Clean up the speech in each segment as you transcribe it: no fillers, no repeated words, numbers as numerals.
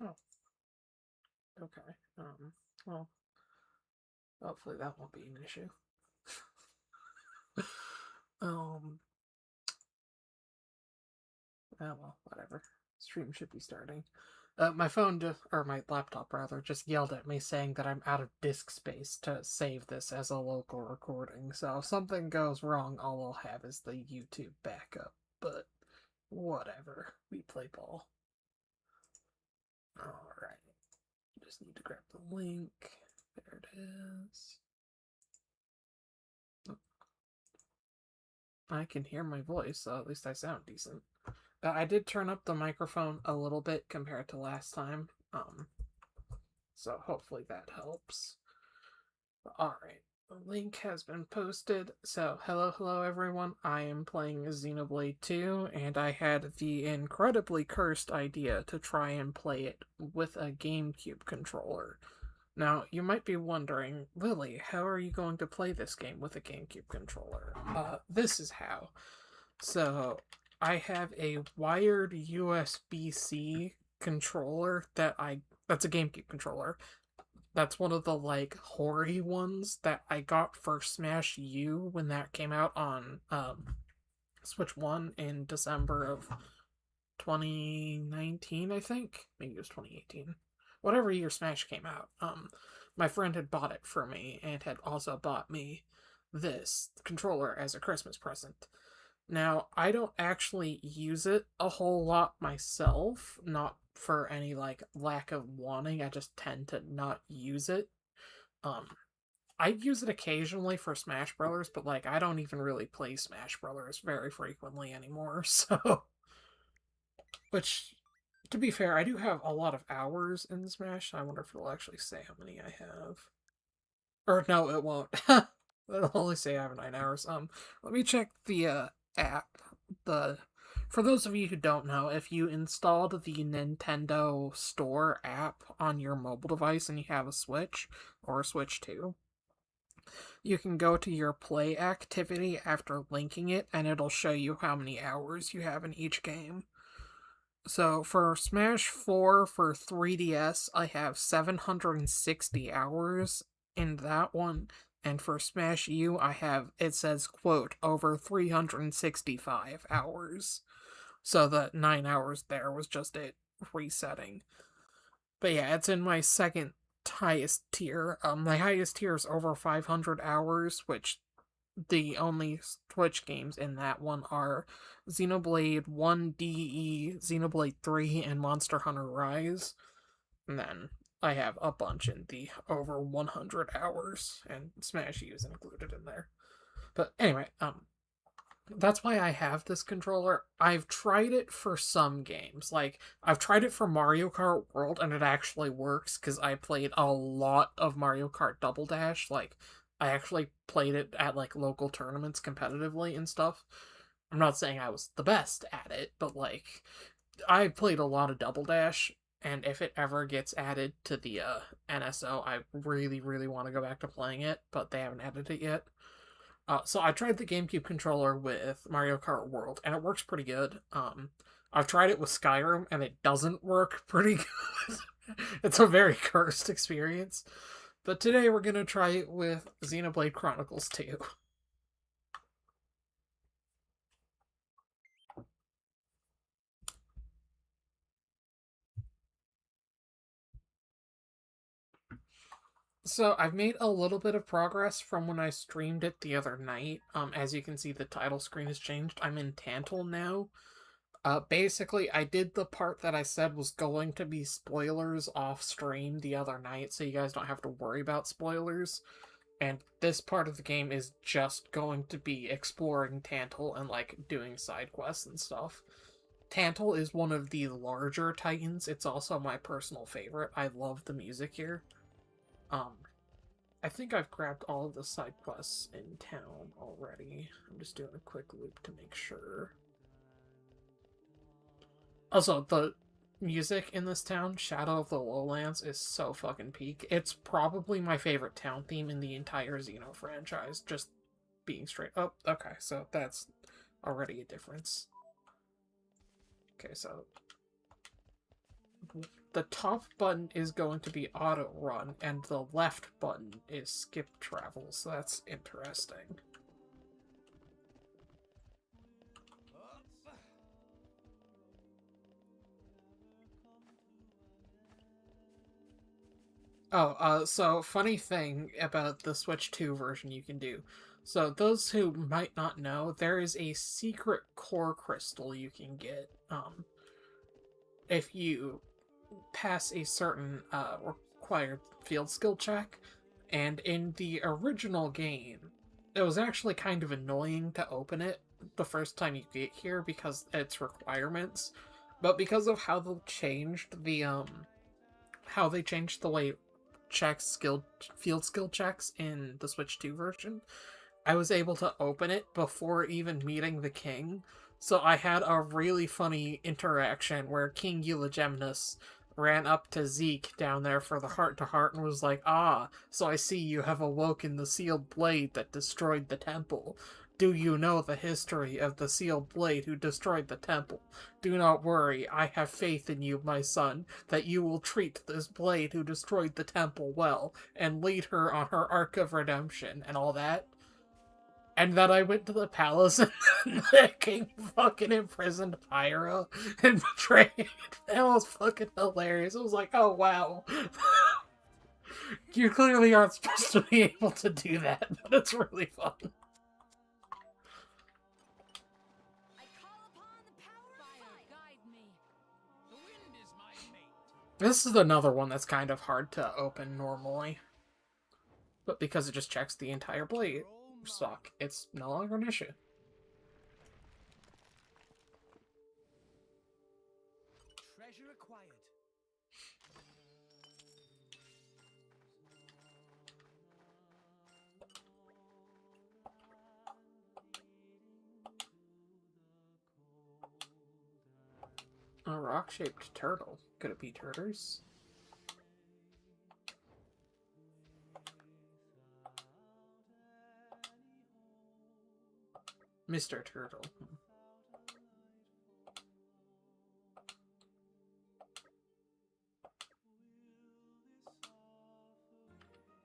Oh, okay. Well, hopefully that won't be an issue. um, well, whatever. Stream should be starting. My phone or my laptop rather, just yelled at me saying that I'm out of disk space to save this as a local recording. So if something goes wrong, all I'll have is the YouTube backup. But whatever. We play ball. Alright. Just need to grab the link. There it is. I can hear my voice, so at least I sound decent. I did turn up the microphone a little bit compared to last time, so hopefully that helps. Alright, the link has been posted. So, hello everyone. I am playing Xenoblade 2, and I had the incredibly cursed idea to try and play it with a GameCube controller. Now, you might be wondering, Lily, how are you going to play this game with a GameCube controller? This is how. So, I have a wired USB-C controller that's a GameCube controller. That's one of the, like, hoary ones that I got for Smash U when that came out on, Switch 1 in December of 2019, I think? Maybe it was 2018. Whatever year Smash came out. My friend had bought it for me and had also bought me this controller as a Christmas present. Now, I don't actually use it a whole lot myself, not for any like lack of wanting. I just tend to not use it. Um I use it occasionally for Smash Brothers, but like I don't even really play Smash Brothers very frequently anymore. So, which to be fair, I do have a lot of hours in Smash. I wonder if it'll actually say how many I have. Or no, it won't. It'll only say I have 9 hours. Let me check the app. The For those of you who don't know, if you installed the Nintendo Store app on your mobile device and you have a Switch or a Switch 2, you can go to your play activity after linking it, and it'll show you how many hours you have in each game. So for Smash 4 for 3DS, I have 760 hours in that one. And for Smash U, I have, it says, quote, over 365 hours. So the 9 hours there was just it resetting. But yeah, it's in my second highest tier. My highest tier is over 500 hours, which the only Switch games in that one are Xenoblade 1DE, Xenoblade 3, and Monster Hunter Rise. And then I have a bunch in the over 100 hours, and Smash U is included in there. But anyway, that's why I have this controller. I've tried it for some games. Like, I've tried it for Mario Kart World, and it actually works, because I played a lot of Mario Kart Double Dash. Like, I actually played it at, like, local tournaments competitively and stuff. I'm not saying I was the best at it, but, like, I played a lot of Double Dash, and if it ever gets added to the NSO, I really, really want to go back to playing it, but they haven't added it yet. So I tried the GameCube controller with Mario Kart World, and it works pretty good. I've tried it with Skyrim, and it doesn't work pretty good. It's a very cursed experience. But today we're going to try it with Xenoblade Chronicles 2. So I've made a little bit of progress from when I streamed it the other night. As you can see, the title screen has changed. I'm in Tantal now. Basically, I did the part that I said was going to be spoilers off stream the other night, so you guys don't have to worry about spoilers. And this part of the game is just going to be exploring Tantal and, like, doing side quests and stuff. Tantal is one of the larger titans. It's also my personal favorite. I love the music here. I think I've grabbed all of the side quests in town already. I'm just doing a quick loop to make sure. Also, the music in this town, Shadow of the Lowlands, is so fucking peak. It's probably my favorite town theme in the entire Xeno franchise, just being straight up. Okay, so that's already a difference. Okay, so the top button is going to be auto run, and the left button is skip travel, so that's interesting. Oh, so funny thing about the Switch 2 version you can do. So those who might not know, there is a secret core crystal you can get, if you pass a certain, required field skill check. And in the original game, it was actually kind of annoying to open it the first time you get here because it's requirements. But because of how they changed the way field skill checks in the Switch 2 version, I was able to open it before even meeting the king. So I had a really funny interaction where King Eulogeminus ran up to Zeke down there for the heart-to-heart and was like, "Ah, so I see you have awoken the sealed blade that destroyed the temple. Do you know the history of the sealed blade who destroyed the temple? Do not worry, I have faith in you, my son, that you will treat this blade who destroyed the temple well, and lead her on her arc of redemption," and all that. And then I went to the palace and the king fucking imprisoned Pyro and betrayed. That was fucking hilarious. It was like, oh wow. You clearly aren't supposed to be able to do that, but it's really fun. This is another one that's kind of hard to open normally. But because it just checks the entire blade stock, it's no longer an issue. Treasure acquired. A rock-shaped turtle. Could it be turtles? Mr. Turtle.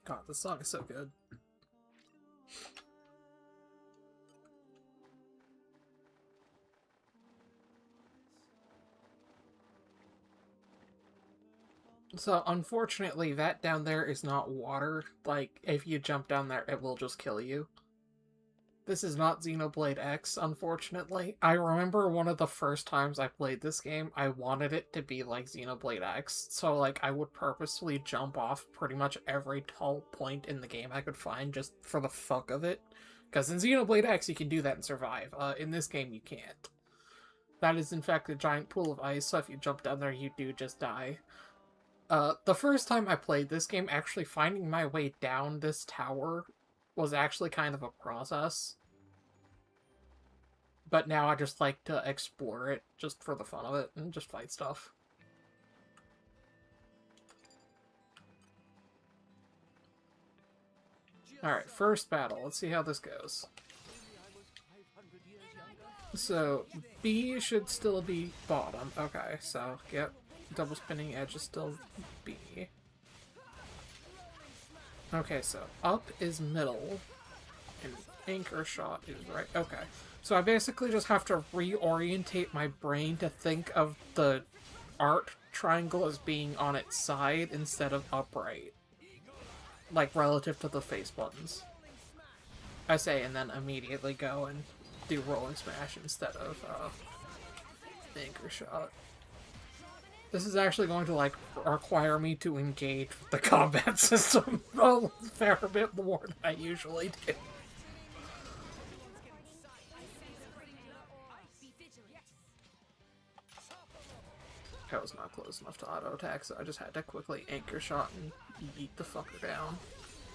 God, this song is so good. So, unfortunately, that down there is not water. Like, if you jump down there, it will just kill you. This is not Xenoblade X, unfortunately. I remember one of the first times I played this game, I wanted it to be like Xenoblade X, so like I would purposefully jump off pretty much every tall point in the game I could find just for the fuck of it. Because in Xenoblade X you can do that and survive. In this game you can't. That is in fact a giant pool of ice, so if you jump down there you do just die. The first time I played this game, actually finding my way down this tower was actually kind of a process. But now I just like to explore it just for the fun of it and just fight stuff. Alright, first battle. Let's see how this goes. So, B should still be bottom. Okay, so, yep. Double spinning edge is still B. Okay, so up is middle, and anchor shot is right. Okay, so I basically just have to reorientate my brain to think of the art triangle as being on its side instead of upright. Like, relative to the face buttons. I say, and then immediately go and do rolling smash instead of, anchor shot. This is actually going to, like, require me to engage with the combat system a fair bit more than I usually do. I was not close enough to auto-attack, so I just had to quickly anchor shot and yeet the fucker down.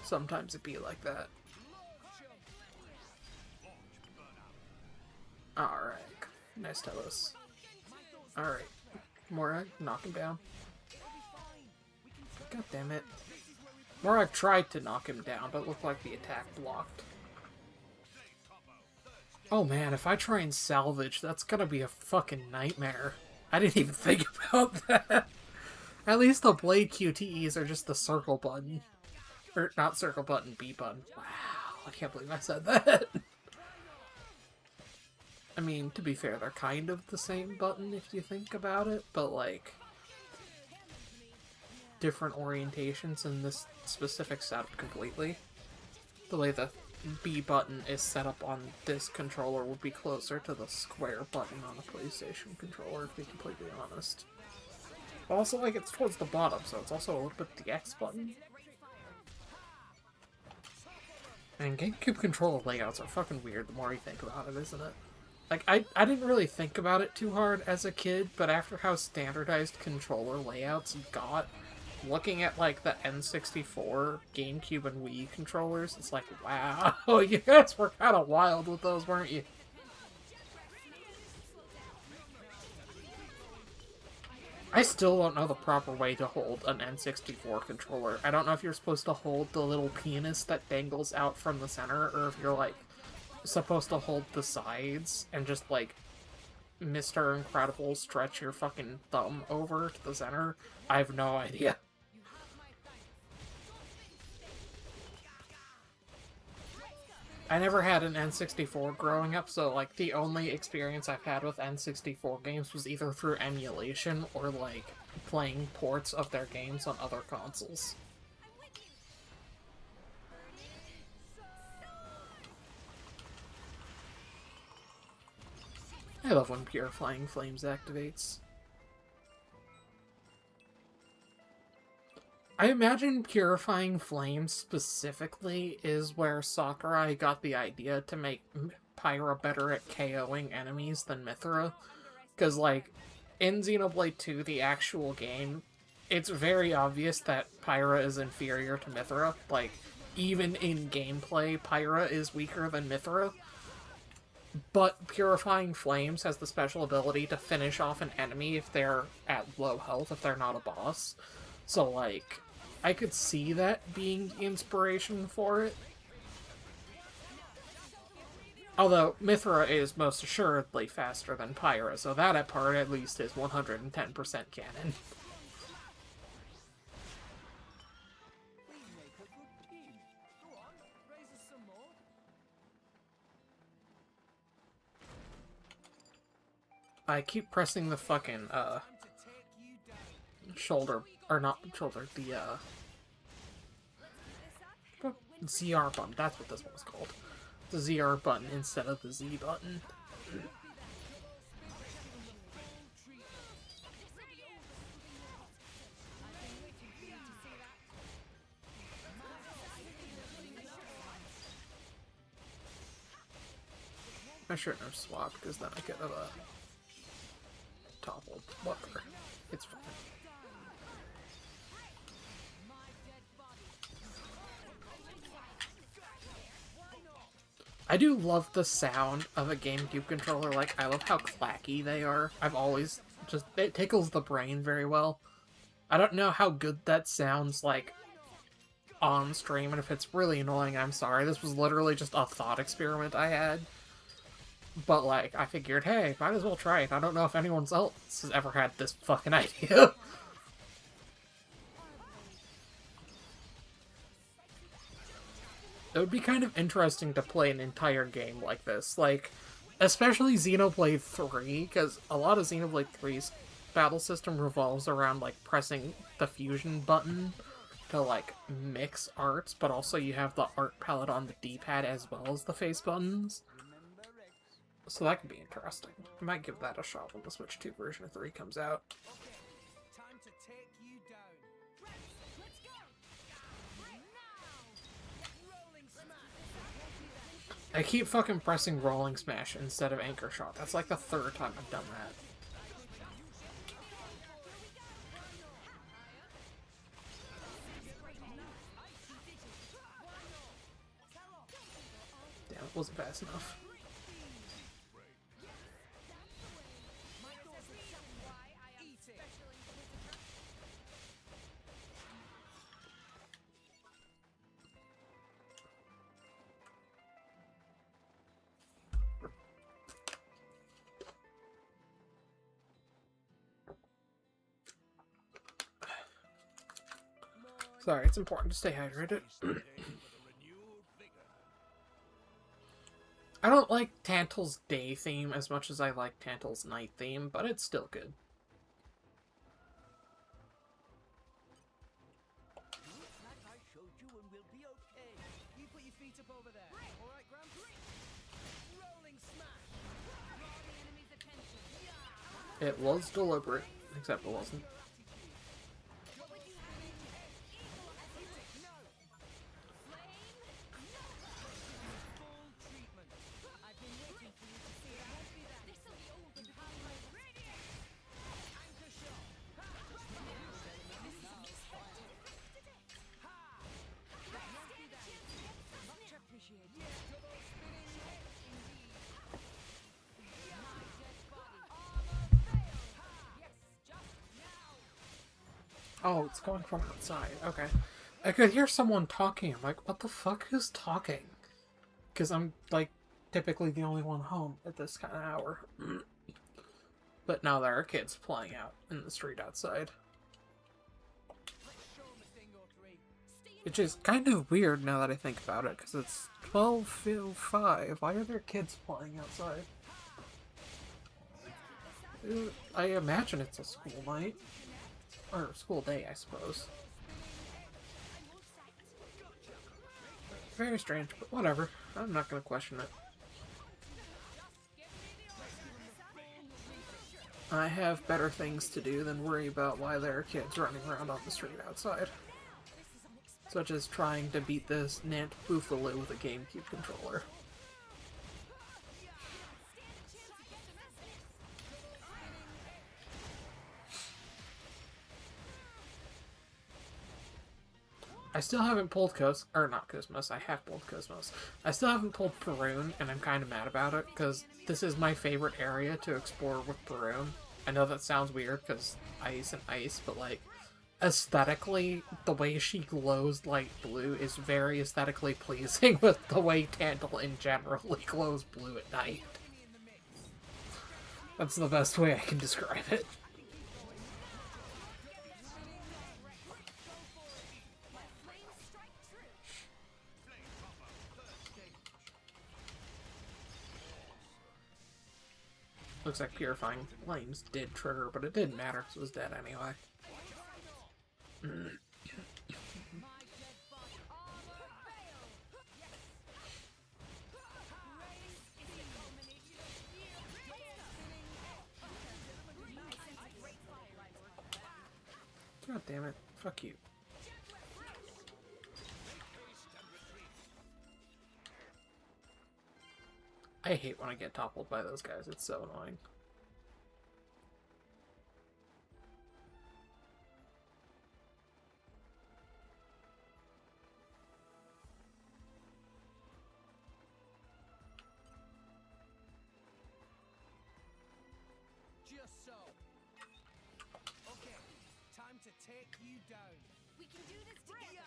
Sometimes it be like that. Alright. Nice Telos. Alright. Morag, knock him down. God damn it. Morag tried to knock him down, but it looked like the attack blocked. Oh man, if I try and salvage, that's gonna be a fucking nightmare. I didn't even think about that. At least the Blade QTEs are just the circle button. Or, not circle button, B button. Wow, I can't believe I said that. I mean, to be fair, they're kind of the same button if you think about it, but, like, different orientations in this specific setup completely. The way the B button is set up on this controller would be closer to the square button on a PlayStation controller, to be completely honest. Also, like, it's towards the bottom, so it's also a little bit the X button. And GameCube controller layouts are fucking weird the more you think about it, isn't it? Like, I didn't really think about it too hard as a kid, but after how standardized controller layouts got, looking at, like, the N64, GameCube, and Wii controllers, it's like, wow, you guys were kind of wild with those, weren't you? I still don't know the proper way to hold an N64 controller. I don't know if you're supposed to hold the little penis that dangles out from the center, or if you're, like, supposed to hold the sides and just, like, Mr. Incredible stretch your fucking thumb over to the center. I have no idea. I never had an N64 growing up, so, like, the only experience I've had with N64 games was either through emulation or, like, playing ports of their games on other consoles. I love when Purifying Flames activates. I imagine Purifying Flames specifically is where Sakurai got the idea to make Pyra better at KOing enemies than Mithra. Because, like, in Xenoblade 2, the actual game, it's very obvious that Pyra is inferior to Mithra. Like, even in gameplay, Pyra is weaker than Mithra. But Purifying Flames has the special ability to finish off an enemy if they're at low health, if they're not a boss. So, like, I could see that being the inspiration for it. Although, Mithra is most assuredly faster than Pyra, so that part at least is 110% canon. I keep pressing the fucking, shoulder, or not shoulder, the, ZR button, that's what this one was called. The ZR button instead of the Z button. I shouldn't have swapped, because then I could have, toppled. Whatever. It's fine. I do love the sound of a GameCube controller. Like, I love how clacky they are. I've always just... It tickles the brain very well. I don't know how good that sounds, like, on stream, and if it's really annoying, I'm sorry. This was literally just a thought experiment I had. But, like, I figured, hey, might as well try it. I don't know if anyone else has ever had this fucking idea. It would be kind of interesting to play an entire game like this. Like, especially Xenoblade 3, because a lot of Xenoblade 3's battle system revolves around, like, pressing the fusion button to, like, mix arts, but also you have the art palette on the D-pad as well as the face buttons. So that could be interesting. I might give that a shot when the Switch 2 version of 3 comes out. Time to take you down. Let's go. Rolling smash. I keep fucking pressing Rolling Smash instead of Anchor Shot. That's like the third time I've done that. Damn, it wasn't fast enough. Sorry, it's important to stay hydrated. I don't like Tantal's day theme as much as I like Tantal's night theme, but it's still good. Like I showed you and we'll be okay. You put your feet up over there. All right, Gramps? Rolling smash. Draw the enemy's attention. It was deliberate, except it wasn't. Oh, it's coming from outside. Okay. I could hear someone talking. I'm like, what the fuck is talking? Because I'm, like, typically the only one home at this kind of hour. But now there are kids playing out in the street outside. Which is kind of weird now that I think about it, because it's 12:05. Why are there kids playing outside? I imagine it's a school night. Or school day, I suppose. Very strange, but whatever. I'm not gonna question it. I have better things to do than worry about why there are kids running around on the street outside. Such as trying to beat this Nant Boofaloo with a GameCube controller. I still haven't pulled Cosmos. I have pulled Cosmos. I still haven't pulled Perun, and I'm kind of mad about it, because this is my favorite area to explore with Perun. I know that sounds weird, because ice and ice, but, like, aesthetically, the way she glows light blue is very aesthetically pleasing with the way Tantal in general glows blue at night. That's the best way I can describe it. Looks like Purifying Flames did trigger, but it didn't matter because it was dead anyway. God damn it. Fuck you. I hate when I get toppled by those guys. It's so annoying. Just so. Okay, time to take you down. We can do this together.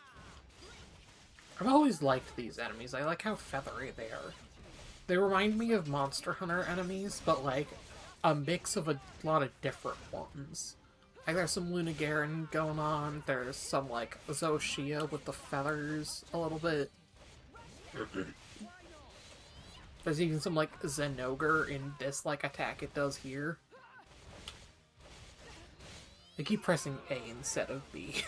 I've always liked these enemies. I like how feathery they are. They remind me of Monster Hunter enemies, but like a mix of a lot of different ones. Like there's some Lunagarin going on, there's some like Zoshia with the feathers a little bit. There's even some like Zenogre in this like attack it does here. I keep pressing A instead of B.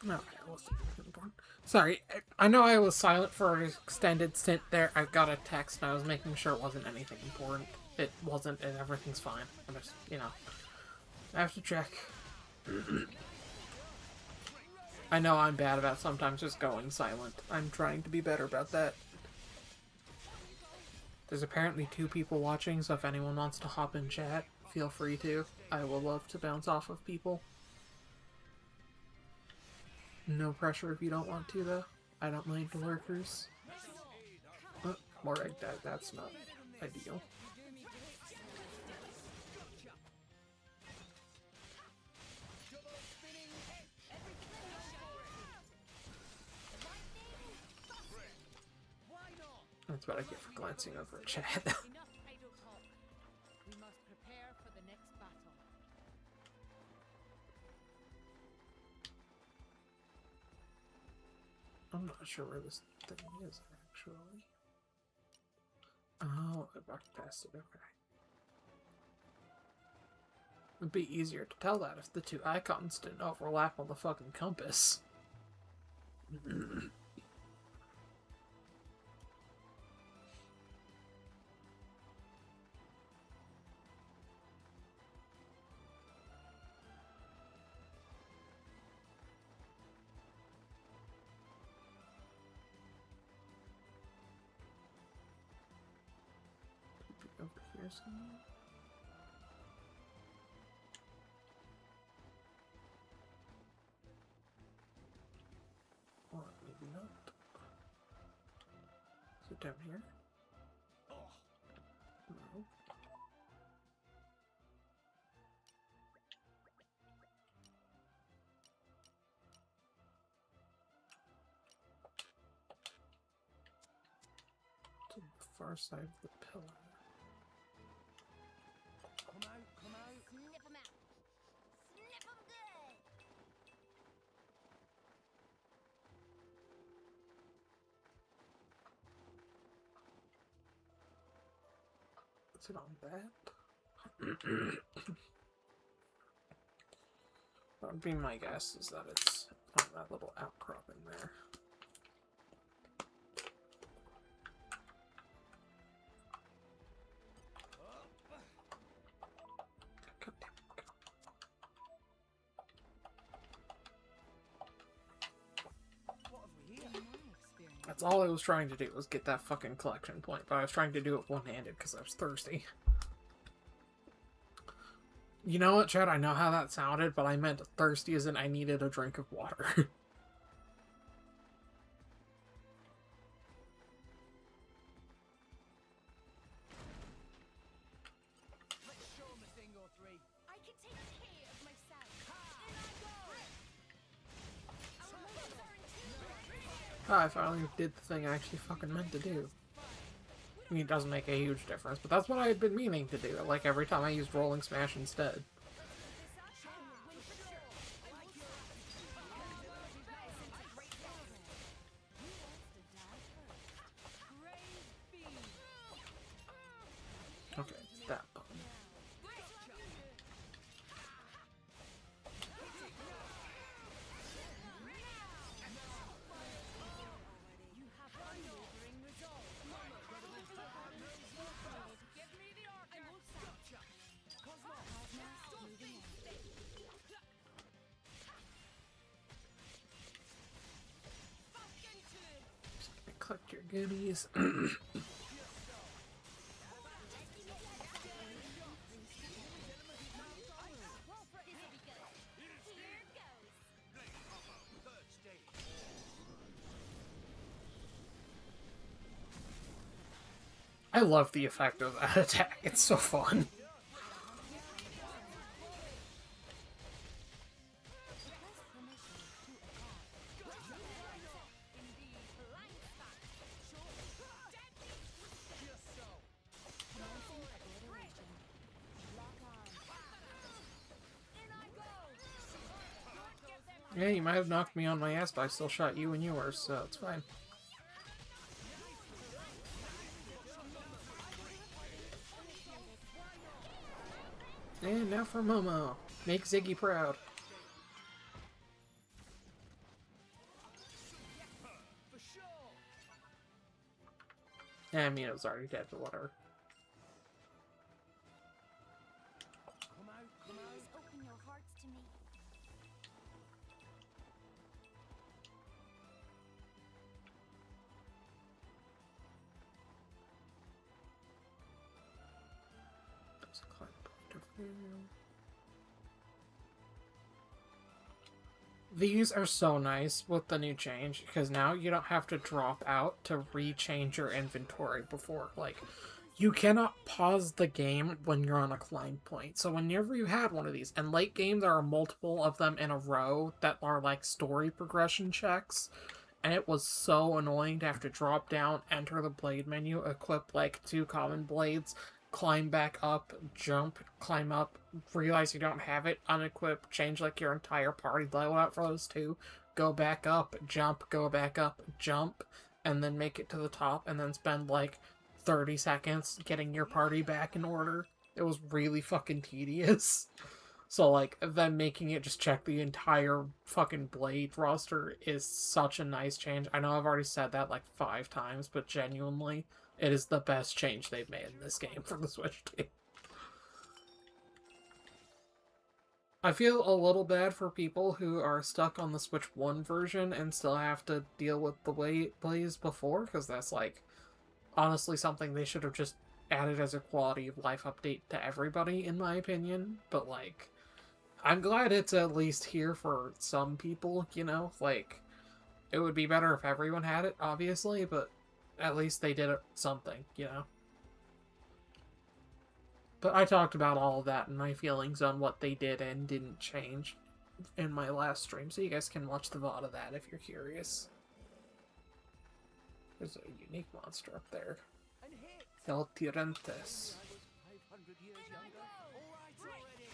No, I wasn't born. Sorry, I know I was silent for an extended stint there. I got a text and I was making sure it wasn't anything important. It wasn't, and everything's fine. I'm just, I have to check. I know I'm bad about sometimes just going silent. I'm trying to be better about that. There's apparently 2 people watching, so if anyone wants to hop in chat, feel free to. I will love to bounce off of people. No pressure if you don't want to, though. I don't mind the lurkers. More like that. That's not ideal. That's what I get for glancing over a chat. Enough idle talk. We must prepare for the next battle. I'm not sure where this thing is, actually. Oh, I walked past it, okay. It'd be easier to tell that if the 2 icons didn't overlap on the fucking compass. Over here somewhere? Or maybe not. Is it down here? No. To the far side of the pillar. Come out, come out. Snip 'em out. Snip 'em good. Is it on that? That would be my guess, is that it's on that little outcropping there. God damn it, go. What have we here? In my experience, That's all I was trying to do, was get that fucking collection point, but I was trying to do it one-handed because I was thirsty. You know what, Chad? I know how that sounded, but I meant thirsty as in I needed a drink of water. Let's show 'em a thing or three. I can take care of myself. In I go. Our moves are in tune. I finally did the thing I actually fucking meant to do. I mean, it doesn't make a huge difference, but that's what I had been meaning to do, like every time I used Rolling Smash instead. Okay, it's that button. You have unwavering resolve. Give me the order. Gotcha. Cosmo. Moving on. Collect your goodies. I love the effect of that attack. It's so fun. Yeah, you might have knocked me on my ass, but I still shot you and yours, so it's fine. And now for Momo. Make Ziggy proud. I mean, it was already dead, but whatever. Come out, come out. Please open your hearts to me. There's a climb point over there. These are so nice with the new change, because now you don't have to drop out to rechange your inventory before. Like, you cannot pause the game when you're on a climb point. So whenever you had one of these, and late game there are multiple of them in a row that are like story progression checks, and it was so annoying to have to drop down, enter the blade menu, equip like 2 common blades, climb back up, jump, climb up, realize you don't have it, unequip, change like your entire party loadout for those 2, go back up, jump, go back up, jump, and then make it to the top, and then spend like 30 seconds getting your party back in order. It was really fucking tedious. So like, them making it just check the entire fucking blade roster is such a nice change. I know I've already said that like 5 times, but genuinely, it is the best change they've made in this game for the Switch team. I feel a little bad for people who are stuck on the Switch 1 version and still have to deal with the way it plays before, because that's like, honestly something they should have just added as a quality of life update to everybody, in my opinion. But like, I'm glad it's at least here for some people, you know? Like, it would be better if everyone had it, obviously, but at least they did something, you know? But I talked about all of that and my feelings on what they did and didn't change in my last stream, so you guys can watch the VOD of that if you're curious. There's a unique monster up there. And hit. LillyTensei. 500 years younger. All right already.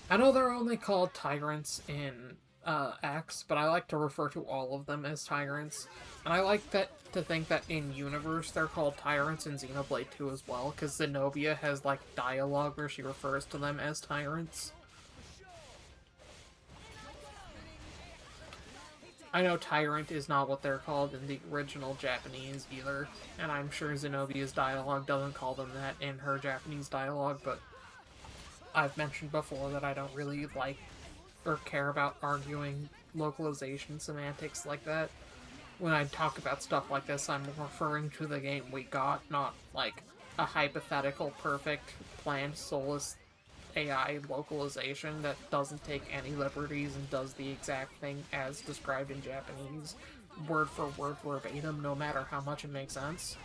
I know they're only called tyrants in X, but I like to refer to all of them as tyrants. And I like to think that in universe they're called tyrants in Xenoblade 2 as well, because Zenobia has like dialogue where she refers to them as tyrants. I know tyrant is not what they're called in the original Japanese either, and I'm sure Zenobia's dialogue doesn't call them that in her Japanese dialogue, but I've mentioned before that I don't really like or care about arguing localization semantics like that. When I talk about stuff like this, I'm referring to the game we got, not like a hypothetical, perfect, planned, soulless AI localization that doesn't take any liberties and does the exact thing as described in Japanese, word for word, verbatim, no matter how much it makes sense.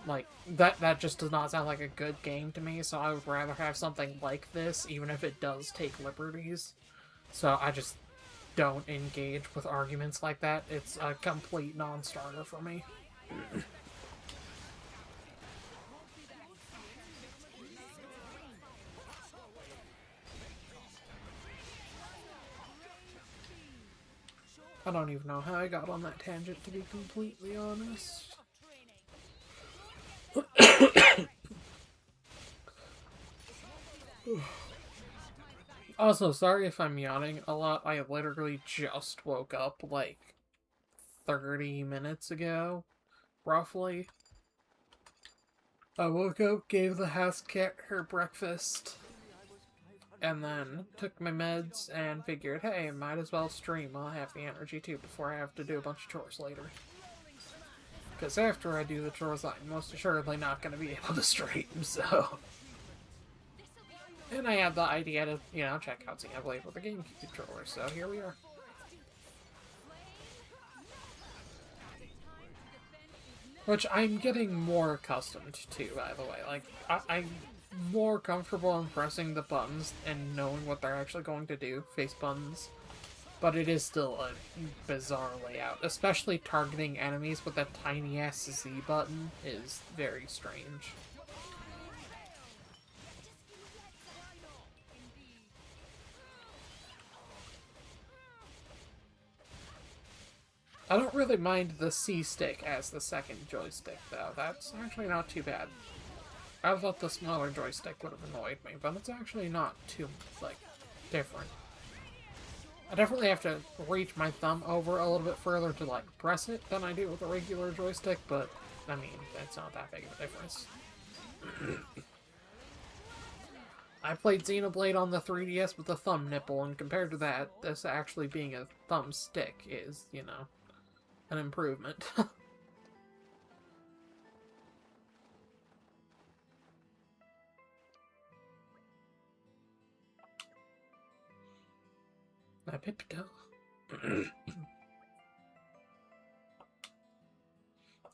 Like, that just does not sound like a good game to me, so I would rather have something like this, even if it does take liberties. So I just don't engage with arguments like that. It's a complete non-starter for me. I don't even know how I got on that tangent, to be completely honest. Also, sorry if I'm yawning a lot. I literally just woke up like 30 minutes ago, roughly. I woke up, gave the house cat her breakfast, and then took my meds and figured, hey, might as well stream. I'll have the energy too before I have to do a bunch of chores later. Because after I do the chores, I'm most assuredly not going to be able to stream, so... And I had the idea to, you know, check out Xenoblade with the GameCube controller, so here we are. Which I'm getting more accustomed to, by the way. Like, I'm more comfortable in pressing the buttons and knowing what they're actually going to do, face buttons. But it is still a bizarre layout, especially targeting enemies with that tiny-ass Z button is very strange. I don't really mind the C stick as the second joystick, though. That's actually not too bad. I thought the smaller joystick would have annoyed me, but it's actually not too, like, different. I definitely have to reach my thumb over a little bit further to, like, press it than I do with a regular joystick, but I mean, that's not that big of a difference. I played Xenoblade on the 3DS with a thumb nipple, and compared to that, this actually being a thumbstick is, you know, an improvement. My Pipito.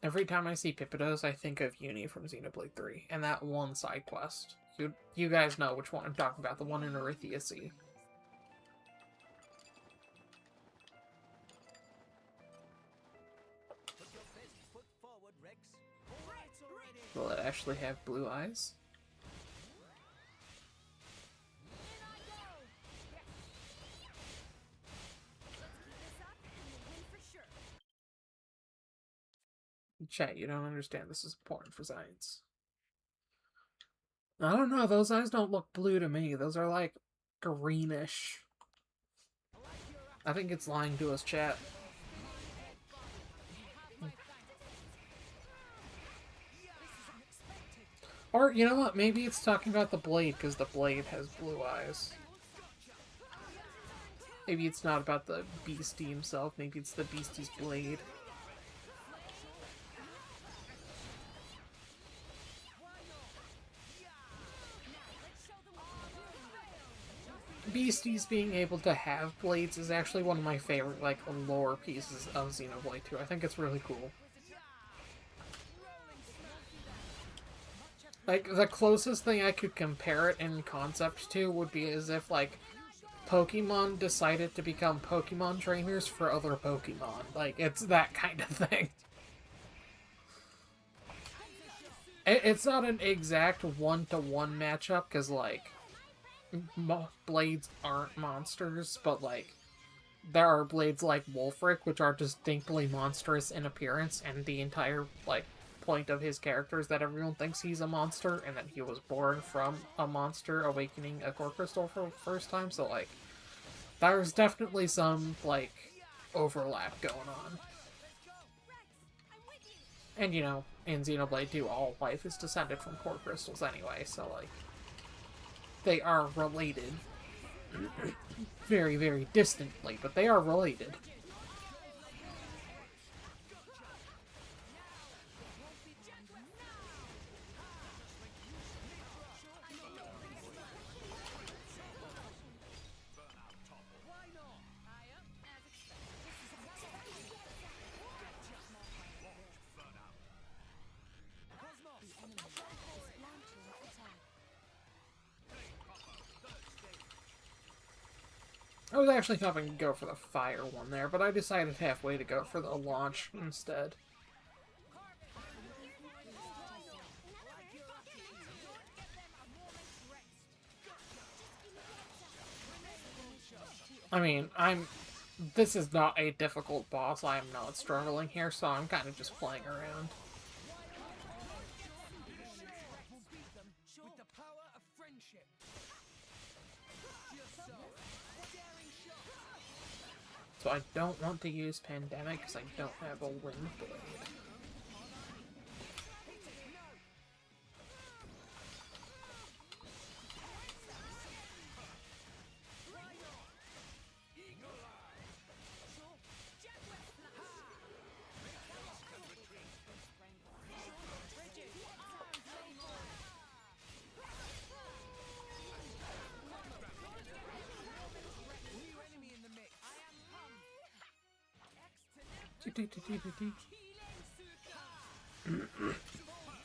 Every time I see Pipitos, I think of Uni from Xenoblade 3, and that one side quest. You guys know which one I'm talking about, the one in Arithia Sea. Put your best foot forward, Rex. Will it actually have blue eyes? Chat, you don't understand. This is important for science. I don't know. Those eyes don't look blue to me. Those are like greenish. I think it's lying to us, chat. Or, you know what? Maybe it's talking about the blade, because the blade has blue eyes. Maybe it's not about the beastie himself. Maybe it's the beastie's blade. Beasties being able to have blades is actually one of my favorite, like, lore pieces of Xenoblade 2. I think it's really cool. Like, the closest thing I could compare it in concept to would be as if, like, Pokemon decided to become Pokemon trainers for other Pokemon. Like, it's that kind of thing. It's not an exact one-to-one matchup, because, like, blades aren't monsters, but, like, there are blades like Wolfric, which are distinctly monstrous in appearance, and the entire, like, point of his character is that everyone thinks he's a monster, and that he was born from a monster awakening a core crystal for the first time, so, like, there's definitely some, like, overlap going on. And, you know, in Xenoblade 2, all life is descended from core crystals anyway, so, like, they are related. Very, very distantly, but they are related. I was actually hoping to go for the fire one there, but I decided halfway to go for the launch instead. I mean, this is not a difficult boss. I am not struggling here, so I'm kind of just playing around. With the power of friendship. So I don't want to use Pandemic because I don't have a Wind Blade.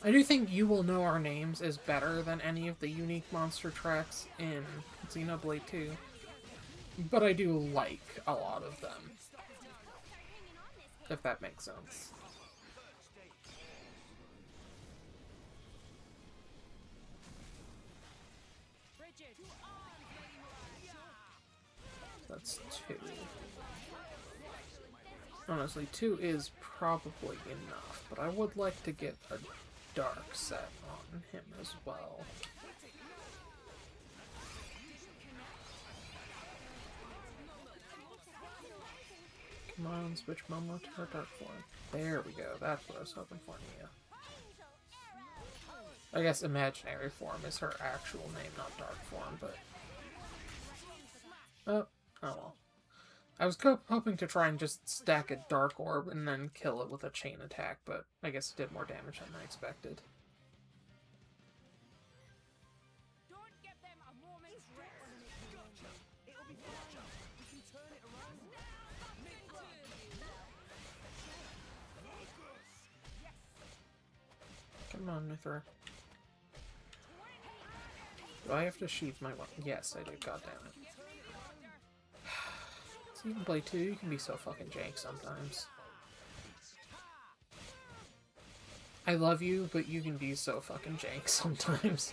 I do think You Will Know Our Names is better than any of the unique monster tracks in Xenoblade 2, but I do like a lot of them, if that makes sense. That's 2. Honestly, 2 is probably enough, but I would like to get a dark set on him as well. Come on, switch Momo to her dark form. There we go. That's what I was hoping for, Nia. I guess imaginary form is her actual name, not dark form, but... Oh well. I was hoping to try and just stack a dark orb and then kill it with a chain attack, but I guess it did more damage than I expected. Don't give them a moment's rest. Gotcha. It'll be fine. We can turn it around. Yes. Come on, Mithra. Do I have to sheath my weapon? Yes, I do. God damn it. Xenoblade 2, you can be so fucking jank sometimes. I love you, but you can be so fucking jank sometimes.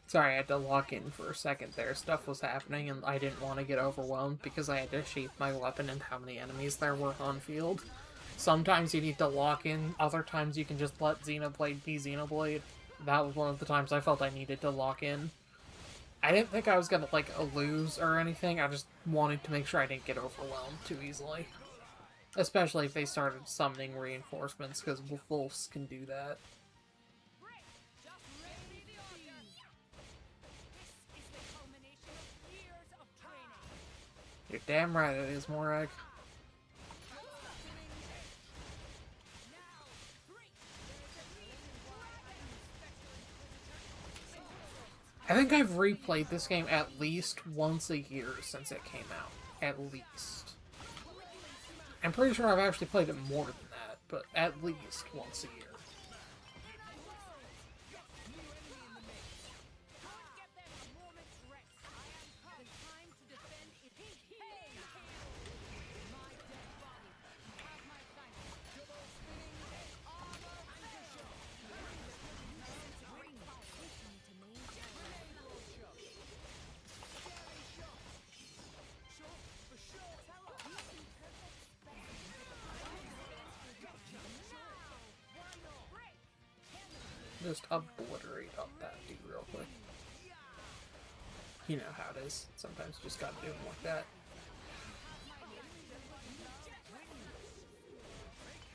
Sorry, I had to lock in for a second there. Stuff was happening and I didn't want to get overwhelmed because I had to sheath my weapon and how many enemies there were on field. Sometimes you need to lock in, other times you can just let Xenoblade be Xenoblade. That was one of the times I felt I needed to lock in. I didn't think I was gonna, like, lose or anything, I just wanted to make sure I didn't get overwhelmed too easily. Especially if they started summoning reinforcements, because wolves can do that. You're damn right it is, Morag. I think I've replayed this game at least once a year since it came out. At least. I'm pretty sure I've actually played it more than that, but at least once a year. Just obliterate up that dude real quick. You know how it is. Sometimes you just gotta do them like that.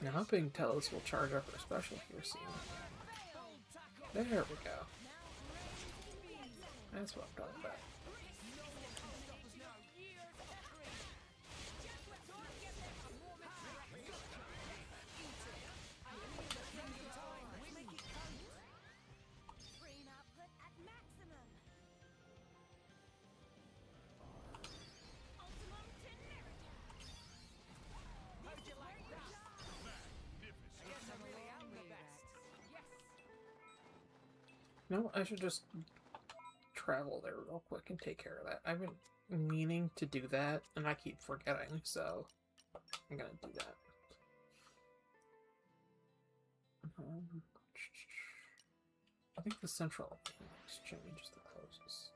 Now, hoping Telos will charge up her special here soon. There we go. That's what I'm talking about. No, I should just travel there real quick and take care of that. I've been meaning to do that, and I keep forgetting, so I'm gonna do that. I think the Central Exchange is the closest.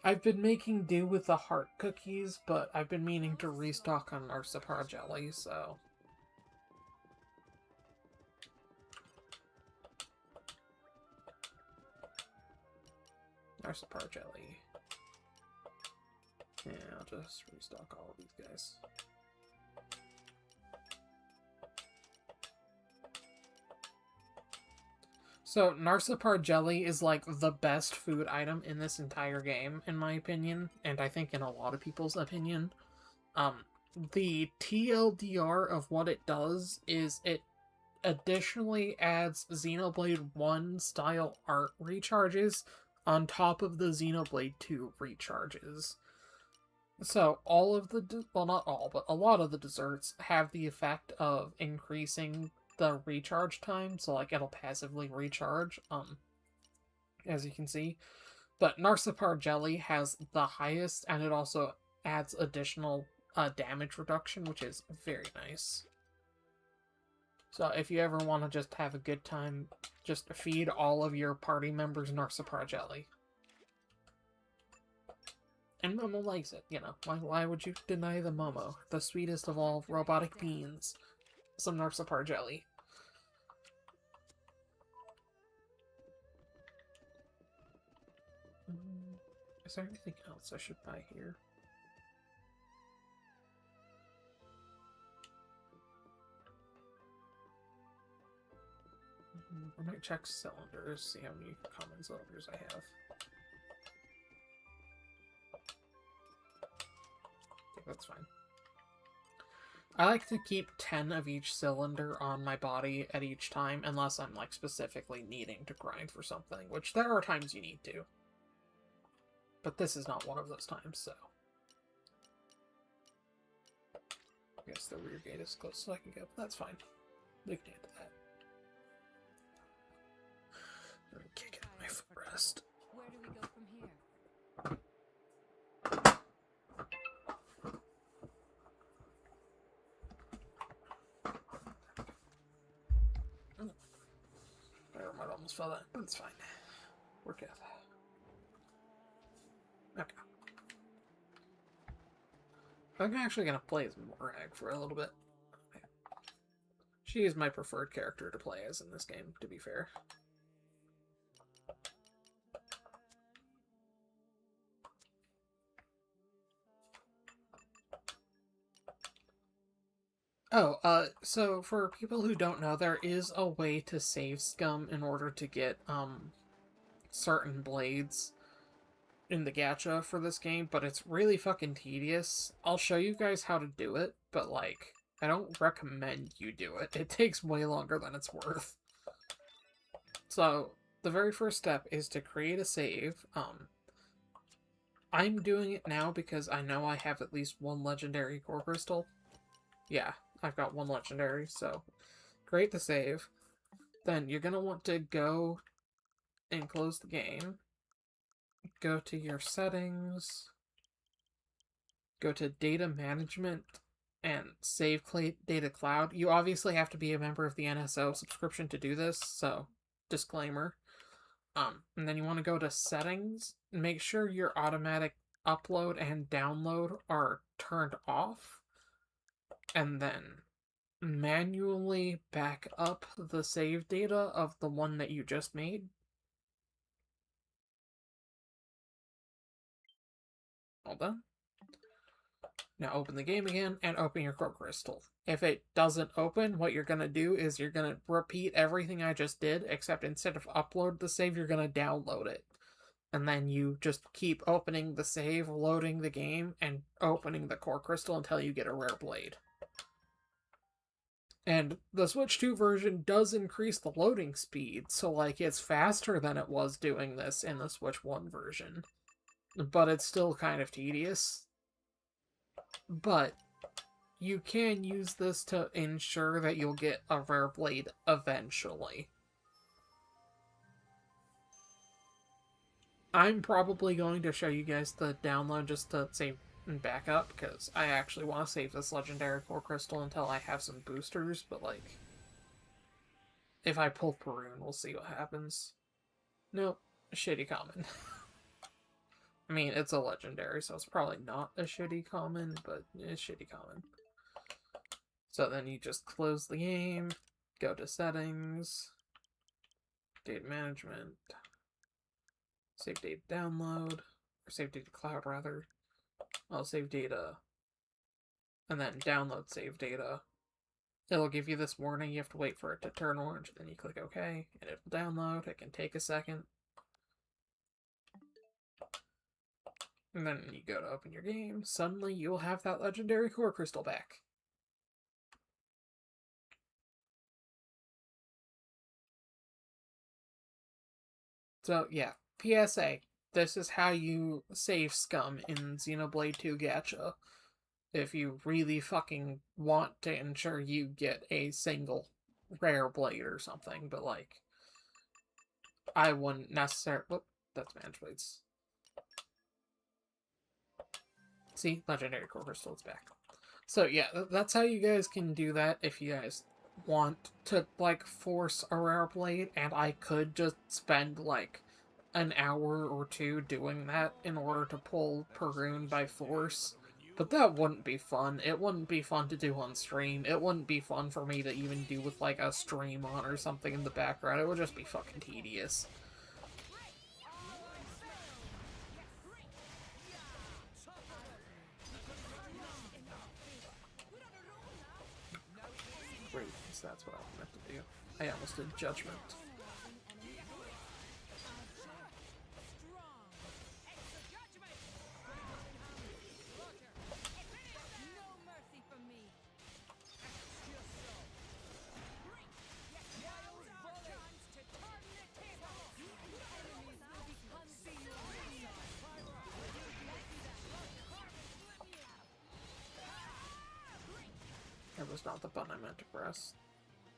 I've been making do with the heart cookies, but I've been meaning to restock on Narsapar jelly, so... Narsapar jelly. Yeah, I'll just restock all of these guys. So, Narsapar jelly is like the best food item in this entire game, in my opinion, and I think in a lot of people's opinion. The TLDR of what it does is it additionally adds Xenoblade 1 style art recharges on top of the Xenoblade 2 recharges. So all of the well, not all, but a lot of the desserts have the effect of increasing the recharge time. So like it'll passively recharge. As you can see, but Narsapar jelly has the highest, and it also adds additional damage reduction, which is very nice. So if you ever want to just have a good time, just feed all of your party members Narsapar jelly. And Momo likes it, you know. Why would you deny the Momo, the sweetest of all robotic beans, some Narsapar jelly? Is there anything else I should buy here? I might check cylinders, see how many common cylinders I have. Okay, that's fine. I like to keep 10 of each cylinder on my body at each time, unless I'm like specifically needing to grind for something, which there are times you need to. But this is not one of those times, so. I guess the rear gate is close so I can go, but that's fine. We can handle that. Let me kick it my footrest. Where do we go from here? My remote almost fell out, but it's fine. We're good. Okay. I'm actually gonna play as Morag for a little bit. Okay. She is my preferred character to play as in this game, to be fair. Oh, so for people who don't know, there is a way to save scum in order to get, certain blades in the gacha for this game, but it's really fucking tedious. I'll show you guys how to do it, but, like, I don't recommend you do it. It takes way longer than it's worth. So, the very first step is to create a save. I'm doing it now because I know I have at least one legendary core crystal. Yeah, I've got one legendary, so create the save. Then you're gonna want to go and close the game. Go to your settings. Go to data management and save data cloud. You obviously have to be a member of the NSO subscription to do this, so disclaimer. And then you want to go to settings and make sure your automatic upload and download are turned off. And then manually back up the save data of the one that you just made. All done. Now open the game again and open your core crystal. If it doesn't open, what you're going to do is you're going to repeat everything I just did, except instead of upload the save, you're going to download it. And then you just keep opening the save, loading the game, and opening the core crystal until you get a rare blade. And the Switch 2 version does increase the loading speed, so like it's faster than it was doing this in the Switch 1 version. But it's still kind of tedious. But you can use this to ensure that you'll get a rare blade eventually. I'm probably going to show you guys the download just to save and back up, because I actually want to save this legendary core crystal until I have some boosters, but like, if I pull Perun, we'll see what happens. Nope, shitty common. I mean, it's a legendary, so it's probably not a shitty common, but it's shitty common. So then you just close the game, go to settings, data management, save data download, or save data cloud rather. I'll save data, and then download save data. It'll give you this warning, you have to wait for it to turn orange, then you click OK, and it'll download. It can take a second. And then you go to open your game, suddenly you'll have that legendary core crystal back. So yeah, PSA, this is how you save scum in Xenoblade 2 Gacha. If you really fucking want to ensure you get a single rare blade or something, but like, I wouldn't necessarily. Whoop, that's Manage Blades. See, legendary core crystal is back. So yeah, that's how you guys can do that if you guys want to like force a rare blade, and I could just spend like an hour or two doing that in order to pull Perun by force. But that wouldn't be fun. It wouldn't be fun to do on stream. It wouldn't be fun for me to even do with like a stream on or something in the background. It would just be fucking tedious. Great, so that's what I meant to do. I almost did Judgment. That was not the button I meant to press.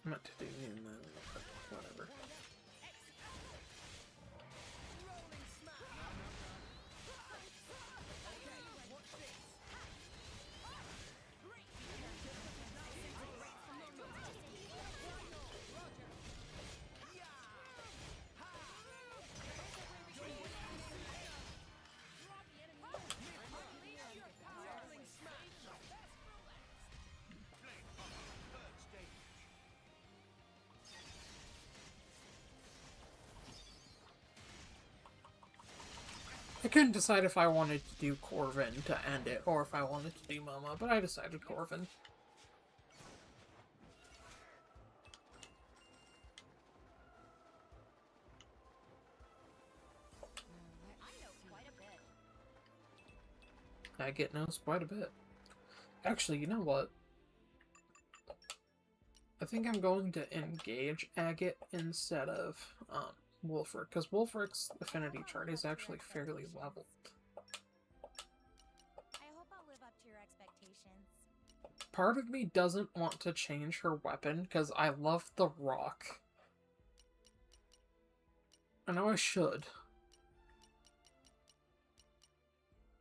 I meant to do whatever. I couldn't decide if I wanted to do Corvin to end it, or if I wanted to do Momo, but I decided Corvin. Agate knows quite a bit. Actually, you know what? I think I'm going to engage Agate instead of, Wolfric, because Wolfric's affinity chart is actually fairly leveled. I hope I'll live up to your expectations. Part of me doesn't want to change her weapon, because I love the rock. I know I should.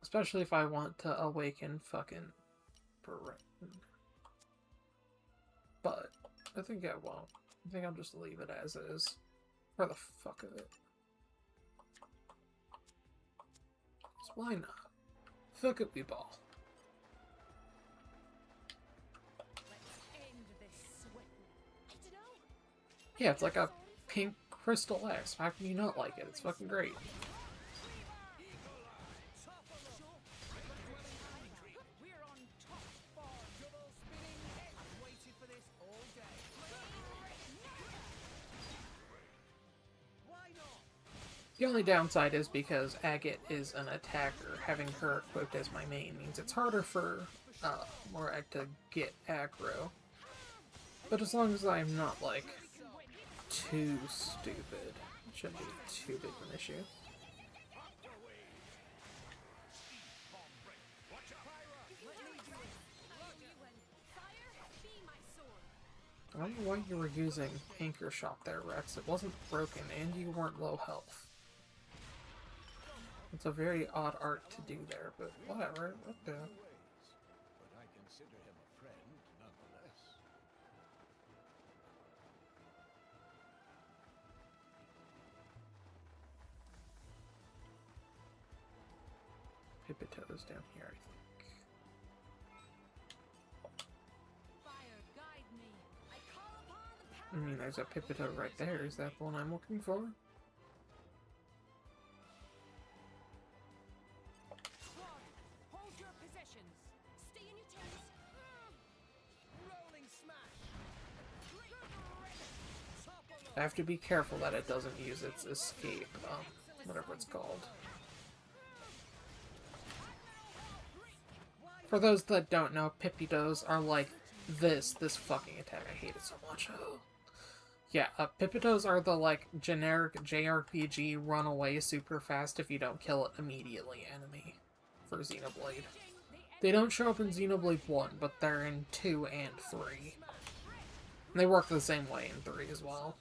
Especially if I want to awaken fucking Perun. But I think I won't. I think I'll just leave it as is. For the fuck of it. Why not? Fuck it, we ball. Yeah, it's like a pink crystal X. How can you not like it? It's fucking great. The only downside is because Agate is an attacker, having her equipped as my main means it's harder for Morag to get aggro. But as long as I'm not, like, too stupid, it shouldn't be too big of an issue. I don't know why you were using Anchor Shot there, Rex. It wasn't broken, and you weren't low health. It's a very odd art to do there, but whatever. What the... But I consider him a friend, nonetheless. Pipito's down here, I think. Fire, guide me. I call upon the power. I mean, there's a Pipito right there. Is that the one I'm looking for? Hold your positions. Stay in your tents. Rolling smash. I have to be careful that it doesn't use its escape, whatever it's called. For those that don't know, Pipitos are like this fucking attack. I hate it so much. Oh. Yeah, Pipitos are the, like, generic JRPG run-away super fast if you don't kill it immediately enemy for Xenoblade. They don't show up in Xenoblade 1, but they're in 2 and 3. And they work the same way in 3 as well.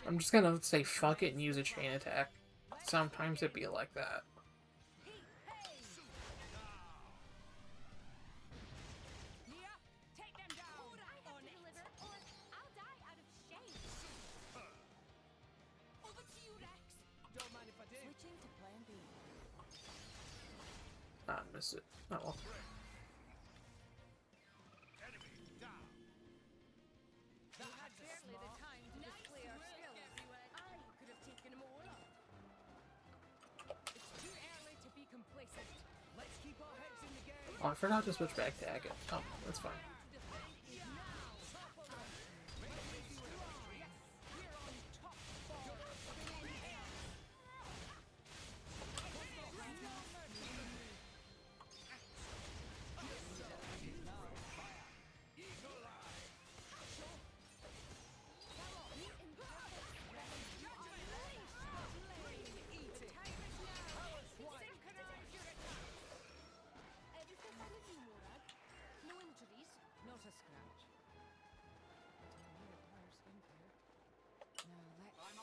I'm just gonna say fuck it and use a chain attack. Sometimes it be like that. Ah, miss it. Oh well. Oh, I forgot to switch back to Agate. Oh, that's fine.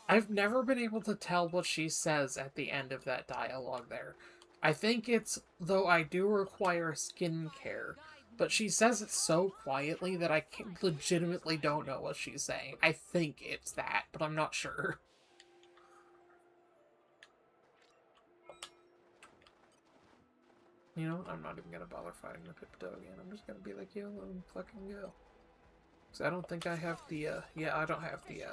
I've never been able to tell what she says at the end of that dialogue there. I think it's, though I do require skincare, but she says it so quietly that I legitimately don't know what she's saying. I think it's that, but I'm not sure. You know what? I'm not even gonna bother fighting the Pipito again. I'm just gonna be like, yo, let him fucking go. Because I don't think I have the, yeah, I don't have the,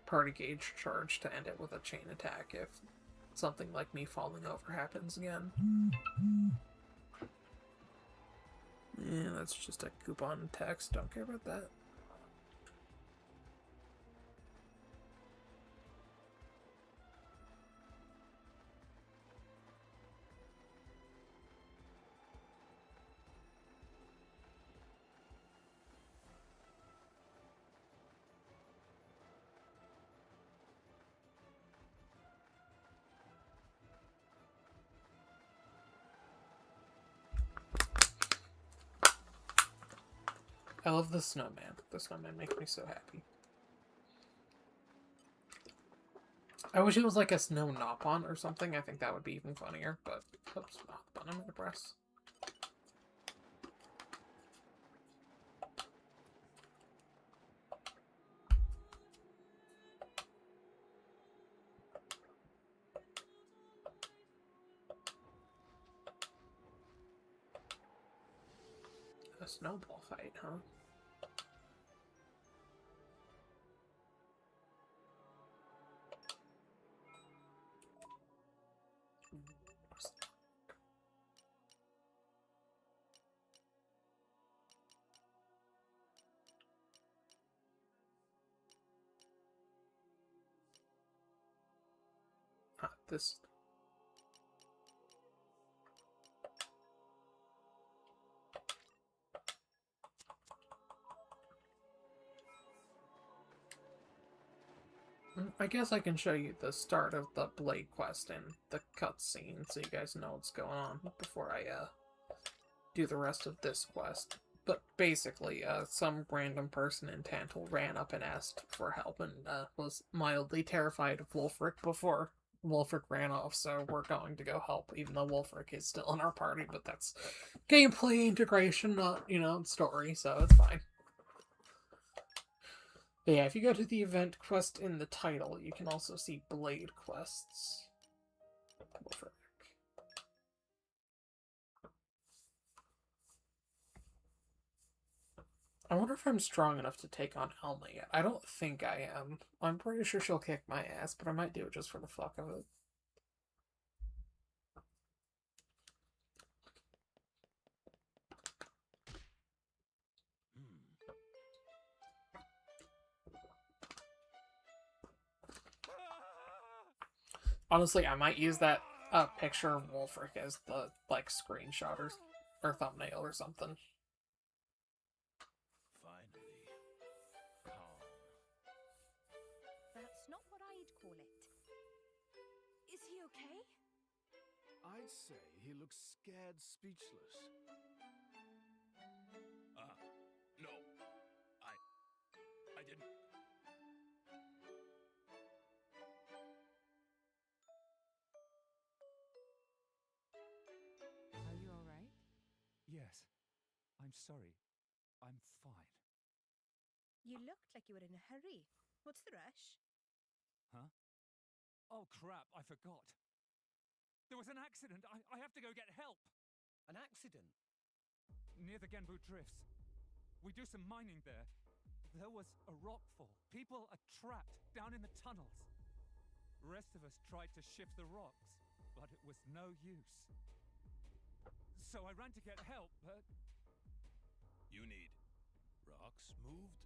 party gauge charge to end it with a chain attack if something like me falling over happens again. Yeah, that's just a coupon text. Don't care about that. I love the snowman. The snowman makes me so happy. I wish it was like a snow Nopon or something. I think that would be even funnier, but oops, not the button I'm gonna press. A snowball fight, huh? This. I guess I can show you the start of the Blade quest and the cutscene so you guys know what's going on before I do the rest of this quest. But basically, some random person in Tantal ran up and asked for help and was mildly terrified of Wulfric before Wulfric ran off, so we're going to go help, even though Wulfric is still in our party, but that's gameplay integration, not, you know, story, so it's fine. But yeah, if you go to the event quest in the title, you can also see Blade quests. Wulfric. I wonder if I'm strong enough to take on Elma yet. I don't think I am. I'm pretty sure she'll kick my ass, but I might do it just for the fuck of it. Honestly, I might use that a picture of Wolfric as the, like, screenshot or thumbnail or something. Finally, calm. That's not what I'd call it. Is he okay? I'd say he looks scared speechless. No. I didn't. Are you all right? Yes. I'm sorry. I'm fine. You looked like you were in a hurry. What's the rush? Huh? Oh, crap, I forgot. There was an accident. I have to go get help. An accident? Near the Genbu drifts. We do some mining there. There was a rockfall. People are trapped down in the tunnels. The rest of us tried to shift the rocks, but it was no use. So I ran to get help, but... You need rocks moved?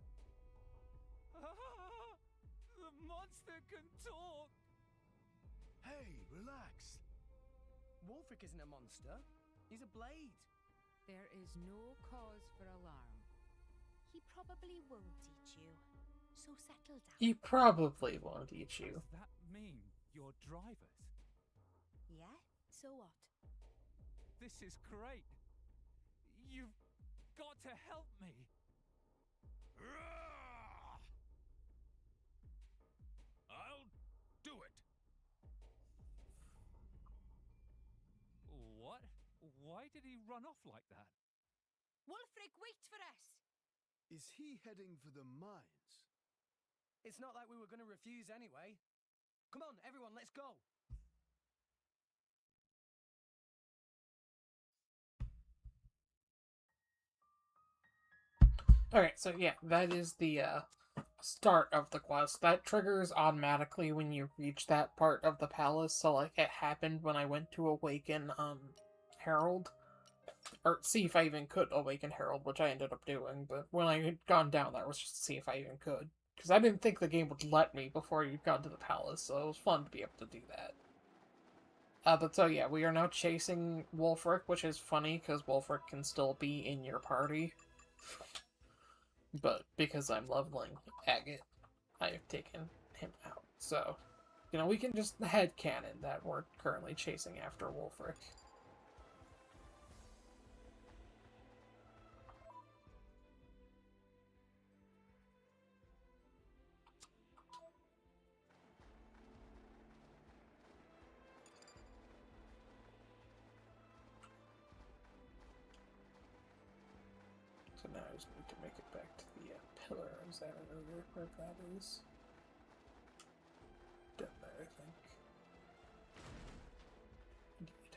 The monster can talk! Hey, relax. Wolfric isn't a monster. He's a blade. There is no cause for alarm. He probably won't eat you. So settle down. He probably won't eat you. Does that mean you're drivers? Yeah? So what? This is great. You've got to help me. I'll do it. What? Why did he run off like that? Wolfric, wait for us! Is he heading for the mines? It's not like we were going to refuse anyway. Come on, everyone, let's go. Okay, so yeah, that is the start of the quest. That triggers automatically when you reach that part of the palace, so like it happened when I went to awaken Harold. Or see if I even could awaken Harold, which I ended up doing, but when I had gone down there was just to see if I even could. Because I didn't think the game would let me before you'd gone to the palace, so it was fun to be able to do that. But so yeah, we are now chasing Wolfric, which is funny, because Wolfric can still be in your party. But because I'm leveling Agate, I have taken him out. So, you know, we can just headcanon that we're currently chasing after Wolfric. So now I just need to make it back to the pillar. Is that over where that is? Down there, I think. Indeed.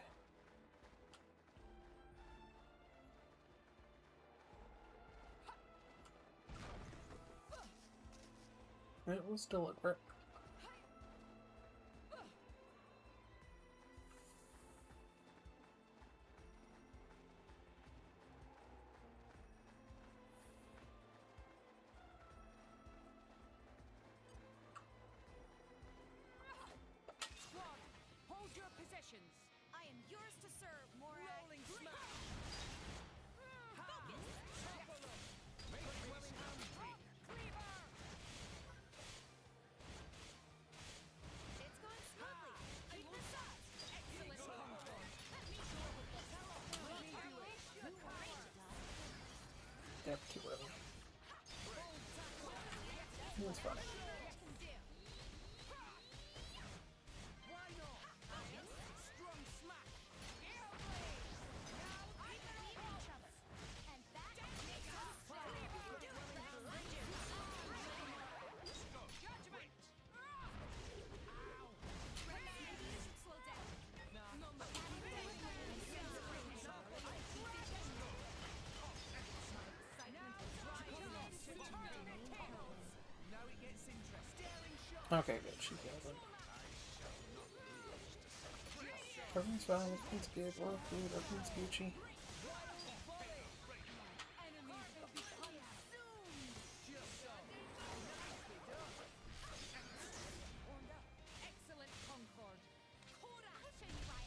It was still at work. Squad, hold your positions. I am yours to serve, Morag. Rolling smash. Focus! It's going smoothly. Keep this up. Excellent control. Let me deal with this. Good courage. Yep, too early. That's funny. Why not? Strong smack. And that makes us stronger. Do it, Maybe you should slow down. Now it gets interesting. Daring shot. Okay, good. She killed him. Everything's fine. Everything's good. We're good. Everything's Gucci. Excellent Concord. Cora, I'll show you why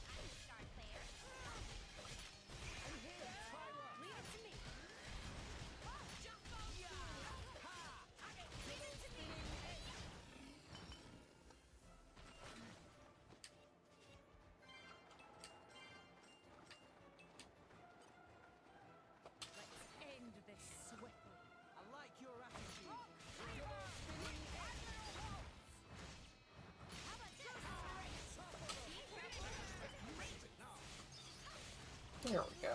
There we go.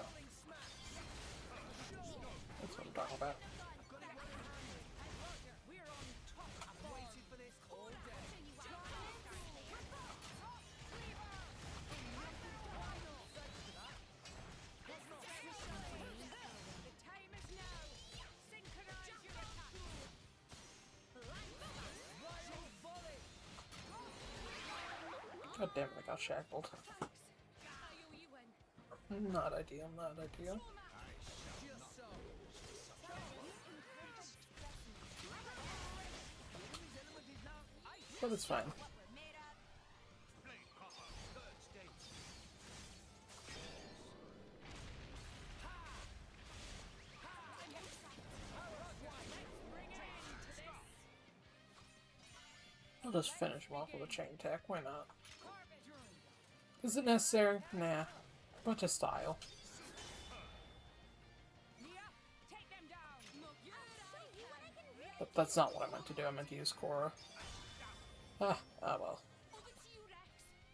That's what I'm talking about. God damn it, I got shackled. Not ideal, not ideal. But it's fine. I'll just finish him off with a chain attack, why not? Is it necessary? Nah. But to style. But that's not what I meant to do, I meant to use Korra. Ah well.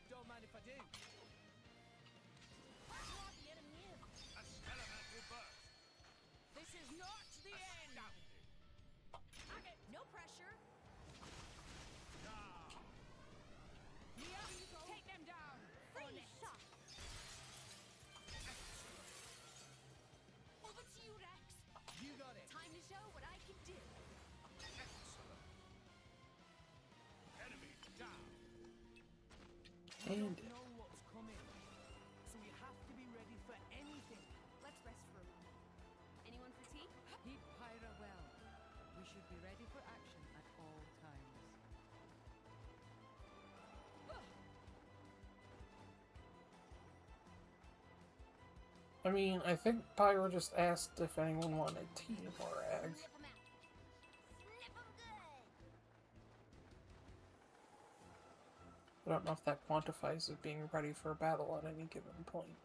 Don't mind if I do. This is not the end. No pressure. Mia, take them down. Free shot. Over to you, Rex. You got it. Time to show what I can do. And Know what's coming, so you have to be ready for anything. Let's rest for a moment. Anyone for tea? Heed Pyra well. We should be ready for action at all times. I mean, I think Pyro just asked if anyone wanted tea or egg. Snip 'em out. Snip 'em good. I don't know if that quantifies as being ready for a battle at any given point.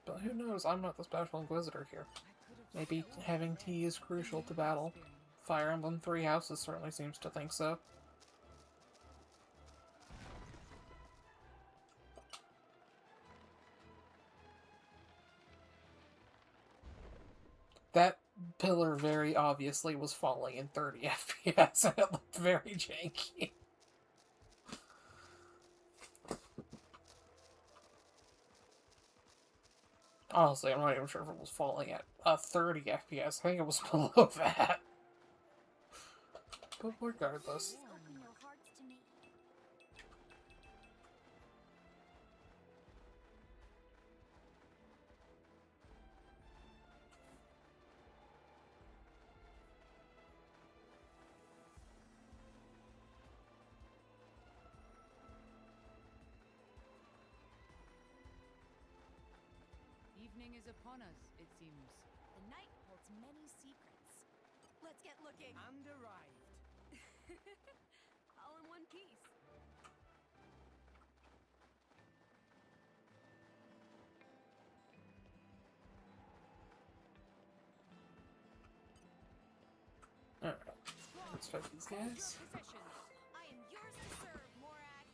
But who knows, I'm not the Special Inquisitor here. Maybe having tea is crucial to battle. Fire Emblem Three Houses certainly seems to think so. That pillar very obviously was falling in 30 FPS and it looked very janky. Honestly, I'm not even sure if it was falling at 30 FPS. I think it was below that. But regardless. Open your hearts to me. Evening is upon us, it seems. The night holds many secrets. Let's get looking. And arrived. All in one piece. Alright, let's fight these guys. Positions. I am yours to serve, Morag.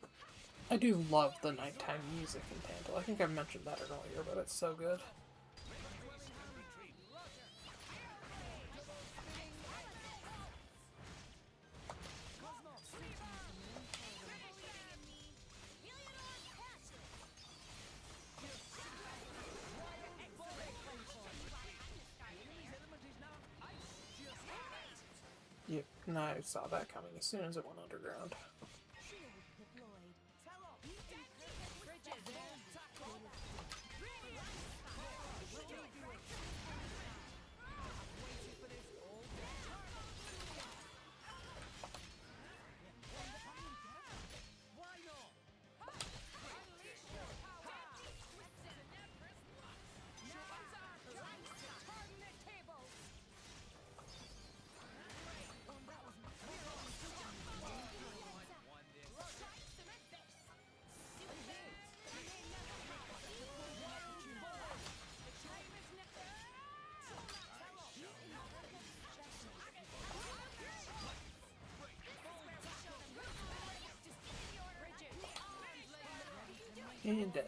I do love the nighttime music in Tantal. I think I mentioned that earlier, but it's so good. Yep, no, I saw that coming as soon as it went underground. Shield deployed. Tell off. Why not? Unleash your power! Turn the tables! And dead.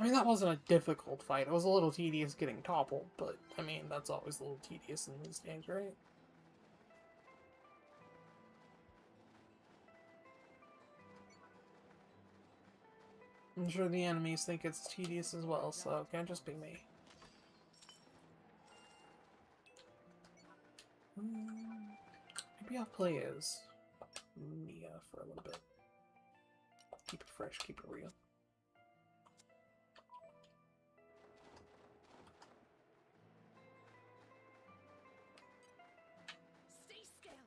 I mean, that wasn't a difficult fight. It was a little tedious getting toppled, but, I mean, that's always a little tedious in these games, right? I'm sure the enemies think it's tedious as well, so it can't just be me. Maybe I'll play as Mia for a little bit. Keep it fresh, keep it real. Stay still.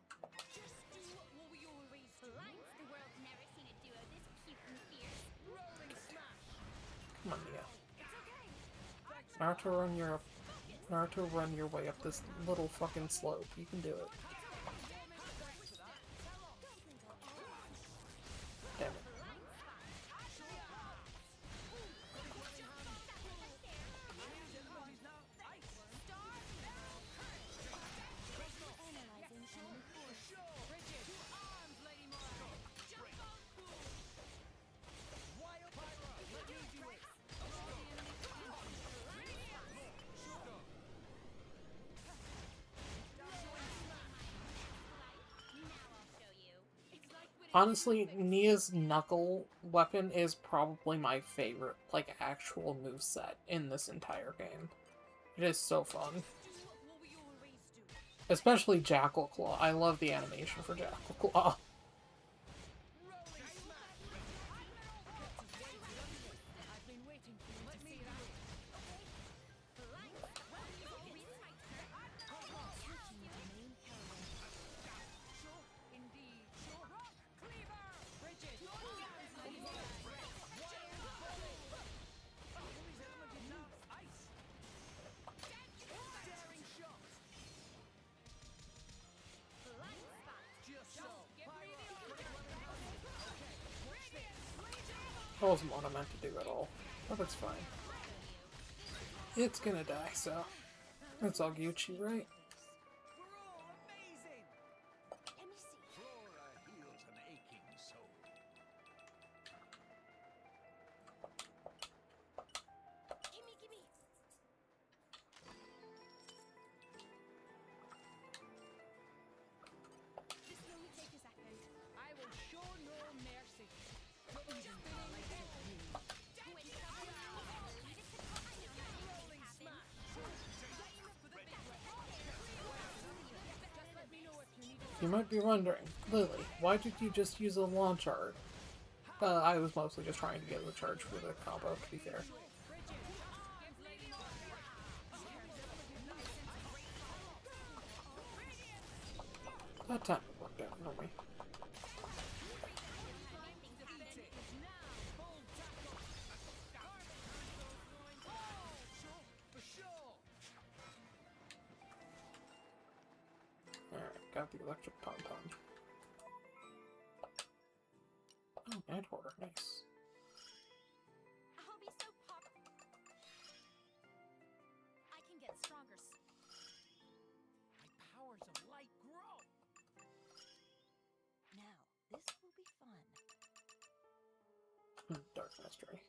Just do what we always do. Blinds, the world's never seen a duo this cute and fierce. Rolling smash. Come on, Mia. It's okay. Naruto, run your way up this little fucking slope. You can do it. Damn it. Honestly, Nia's knuckle weapon is probably my favorite, like, actual moveset in this entire game. It is so fun. Especially Jackal Claw. I love the animation for Jackal Claw. That wasn't what I meant to do at all, but it's fine. It's gonna die, so it's all Gucci, right? We're all amazing. Let me see. Flora heals an aching soul. Gimme. Just let me take a second. I will show no mercy. When Rolling smash. Just let me know if you need You might be wondering, Lily, why did you just use a launch art? I was mostly just trying to get the charge for the combo, to be fair. That time it worked out, don't we? Alright, got the electric pom-pom. Oh, and order, nice. I'll be so pop. I can get stronger. my powers of light grow. Now, this will be fun. Dark Mastery.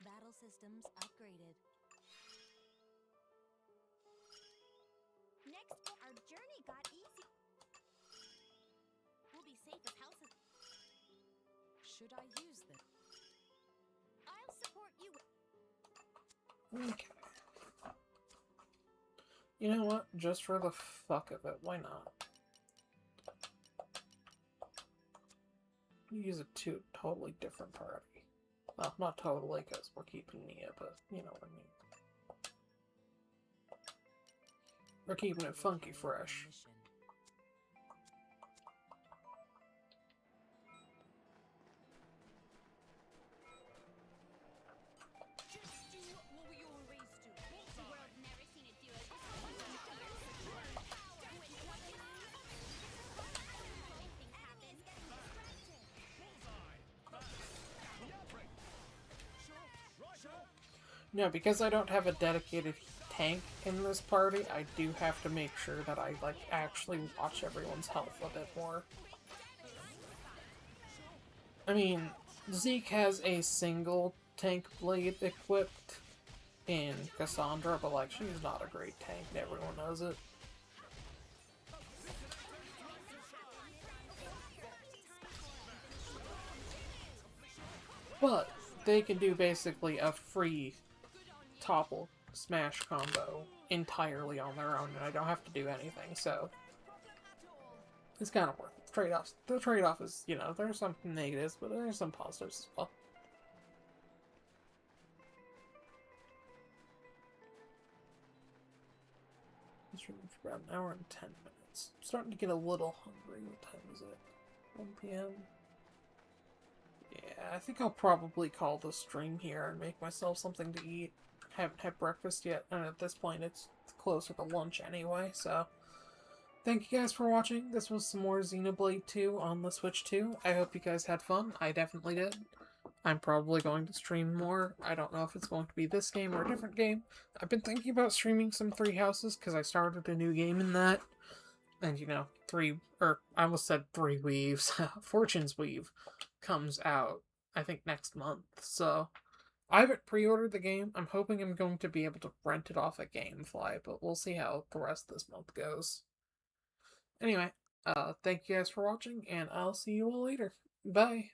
Battle systems upgraded. Next, our journey got easy. We'll be safe as hell. Should I use them? I'll support you. Okay. You know what? Just for the fuck of it, why not? Use it to a totally different party. Well, not totally, because we're keeping Nia, but you know what I mean. We're keeping it funky fresh. Mission. Just do what we always do. The world's never seen a duo this cute and fierce. Power when things happen. No, because I don't have a dedicated tank in this party, I do have to make sure that I, like, actually watch everyone's health a bit more. I mean, Zeke has a single tank blade equipped in Cassandra, but like she's not a great tank and everyone knows it. But they can do basically a free topple smash combo entirely on their own, and I don't have to do anything, so it's kind of worth it. Trade-offs. The trade-off is, you know, there's some negatives, but there's some positives as well. This room for about an hour and 10 minutes. I'm starting to get a little hungry. What time is it? 1 p.m.? Yeah, I think I'll probably call the stream here and make myself something to eat. Haven't had breakfast yet, and at this point it's closer to lunch anyway, so... Thank you guys for watching. This was some more Xenoblade 2 on the Switch 2. I hope you guys had fun. I definitely did. I'm probably going to stream more. I don't know if it's going to be this game or a different game. I've been thinking about streaming some Three Houses because I started a new game in that. And, you know, I almost said Three Weaves. Fortune's Weave comes out, I think, next month. So, I haven't pre-ordered the game. I'm hoping I'm going to be able to rent it off at GameFly, but we'll see how the rest of this month goes. Anyway, thank you guys for watching, and I'll see you all later. Bye!